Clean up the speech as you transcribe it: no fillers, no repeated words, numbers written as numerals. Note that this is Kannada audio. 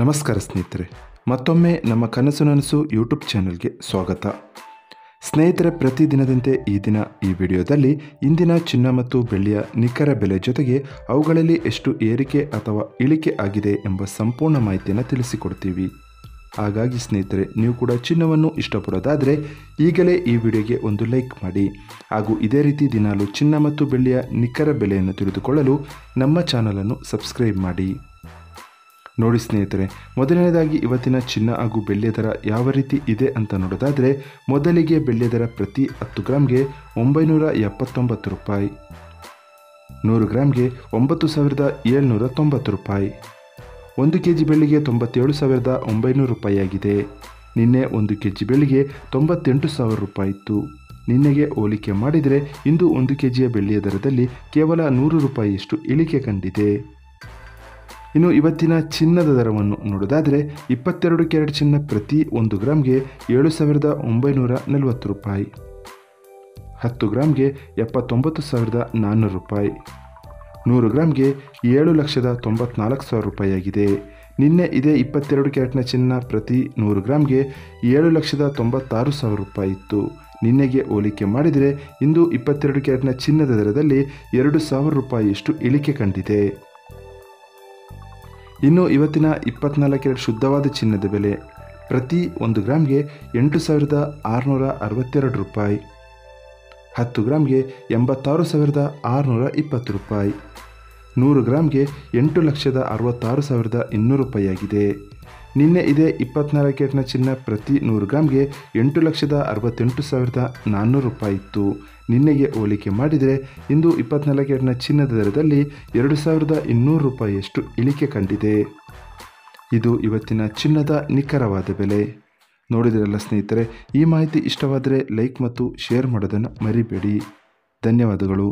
ನಮಸ್ಕಾರ ಸ್ನೇಹಿತರೆ, ಮತ್ತೊಮ್ಮೆ ನಮ್ಮ ಕನಸು ನನಸು ಯೂಟ್ಯೂಬ್ ಚಾನೆಲ್ಗೆ ಸ್ವಾಗತ. ಸ್ನೇಹಿತರೆ, ಪ್ರತಿದಿನದಂತೆ ಈ ದಿನ ಈ ವಿಡಿಯೋದಲ್ಲಿ ಇಂದಿನ ಚಿನ್ನ ಮತ್ತು ಬೆಳ್ಳಿಯ ನಿಖರ ಬೆಲೆ ಜೊತೆಗೆ ಅವುಗಳಲ್ಲಿ ಎಷ್ಟು ಏರಿಕೆ ಅಥವಾ ಇಳಿಕೆ ಆಗಿದೆ ಎಂಬ ಸಂಪೂರ್ಣ ಮಾಹಿತಿಯನ್ನು ತಿಳಿಸಿಕೊಡ್ತೀವಿ. ಹಾಗಾಗಿ ಸ್ನೇಹಿತರೆ, ನೀವು ಕೂಡ ಚಿನ್ನವನ್ನು ಇಷ್ಟಪಡೋದಾದರೆ ಈಗಲೇ ಈ ವಿಡಿಯೋಗೆ ಒಂದು ಲೈಕ್ ಮಾಡಿ. ಹಾಗೂ ಇದೇ ರೀತಿ ದಿನಾಲು ಚಿನ್ನ ಮತ್ತು ಬೆಳ್ಳಿಯ ನಿಖರ ಬೆಲೆಯನ್ನು ತಿಳಿದುಕೊಳ್ಳಲು ನಮ್ಮ ಚಾನಲನ್ನು ಸಬ್ಸ್ಕ್ರೈಬ್ ಮಾಡಿ. ನೋಡಿ ಸ್ನೇಹಿತರೆ, ಮೊದಲನೇದಾಗಿ ಇವತ್ತಿನ ಚಿನ್ನ ಹಾಗೂ ಬೆಳ್ಳಿಯ ದರ ಯಾವ ರೀತಿ ಇದೆ ಅಂತ ನೋಡೋದಾದರೆ, ಮೊದಲಿಗೆ ಬೆಳ್ಳಿಯ ದರ ಪ್ರತಿ 10 ಗ್ರಾಮ್ಗೆ 979 ರೂಪಾಯಿ, 100 ಗ್ರಾಮ್ಗೆ 9790 ರೂಪಾಯಿ, 1 kg ಬೆಳ್ಳಿಗೆ 97,900 ರೂಪಾಯಿ ಆಗಿದೆ. ನಿನ್ನೆ 1 kg ಬೆಳ್ಳಿಗೆ 98,000 ರೂಪಾಯಿ ಇತ್ತು. ನಿನ್ನೆಗೆ ಹೋಲಿಕೆ ಮಾಡಿದರೆ ಇಂದು 1 kg ಬೆಳ್ಳಿಯ ದರದಲ್ಲಿ ಕೇವಲ 100 ರೂಪಾಯಿಯಷ್ಟು ಇಳಿಕೆ ಕಂಡಿದೆ. ಇನ್ನು ಇವತ್ತಿನ ಚಿನ್ನದ ದರವನ್ನು ನೋಡೋದಾದರೆ, 22 ಕ್ಯಾರೆಟ್ ಚಿನ್ನ ಪ್ರತಿ 1 ಗ್ರಾಮ್ಗೆ 7,940 ರೂಪಾಯಿ, 10 ಗ್ರಾಮ್ಗೆ 79,400 ರೂಪಾಯಿ, 100 ಗ್ರಾಮ್ಗೆ 7,94,000 ರೂಪಾಯಿ ಆಗಿದೆ. ನಿನ್ನೆ ಇದೇ 22 ಕ್ಯಾರೆಟ್ನ ಚಿನ್ನ ಪ್ರತಿ 100 ಗ್ರಾಮ್ಗೆ 7,96,000 ರೂಪಾಯಿ ಇತ್ತು. ನಿನ್ನೆಗೆ ಹೋಲಿಕೆ ಮಾಡಿದರೆ ಇಂದು 22 ಕ್ಯಾರೆಟ್ನ ಚಿನ್ನದ ದರದಲ್ಲಿ 2,000 ರೂಪಾಯಿಯಷ್ಟು ಇಳಿಕೆ ಕಂಡಿದೆ. ಇನ್ನು ಇವತ್ತಿನ 24 ಕ್ಯಾರೆಟ್ ಶುದ್ಧವಾದ ಚಿನ್ನದ ಬೆಲೆ ಪ್ರತಿ 1 ಗ್ರಾಮ್ಗೆ 8,662 ರೂಪಾಯಿ, 10 ಗ್ರಾಮ್ಗೆ 86,620 ರೂಪಾಯಿ, 100 ಗ್ರಾಮ್ಗೆ 8,66,200 ರೂಪಾಯಿ ಆಗಿದೆ. ನಿನ್ನೆ ಇದೇ 24 ಕ್ಯಾರೆಟ್ನ ಚಿನ್ನ ಪ್ರತಿ 100 ಗ್ರಾಮ್ಗೆ 8,68,400 ರೂಪಾಯಿ ಇತ್ತು. ನಿನ್ನೆಗೆ ಹೋಲಿಕೆ ಮಾಡಿದರೆ ಇಂದು 24 ಕ್ಯಾರೆಟ್ನ ಚಿನ್ನದ ದರದಲ್ಲಿ 2,200 ರೂಪಾಯಿಯಷ್ಟು ಇಳಿಕೆ ಕಂಡಿದೆ. ಇದು ಇವತ್ತಿನ ಚಿನ್ನದ ನಿಖರವಾದ ಬೆಲೆ. ನೋಡಿದ್ರಲ್ಲ ಸ್ನೇಹಿತರೆ, ಈ ಮಾಹಿತಿ ಇಷ್ಟವಾದರೆ ಲೈಕ್ ಮತ್ತು ಶೇರ್ ಮಾಡೋದನ್ನು ಮರಿಬೇಡಿ. ಧನ್ಯವಾದಗಳು.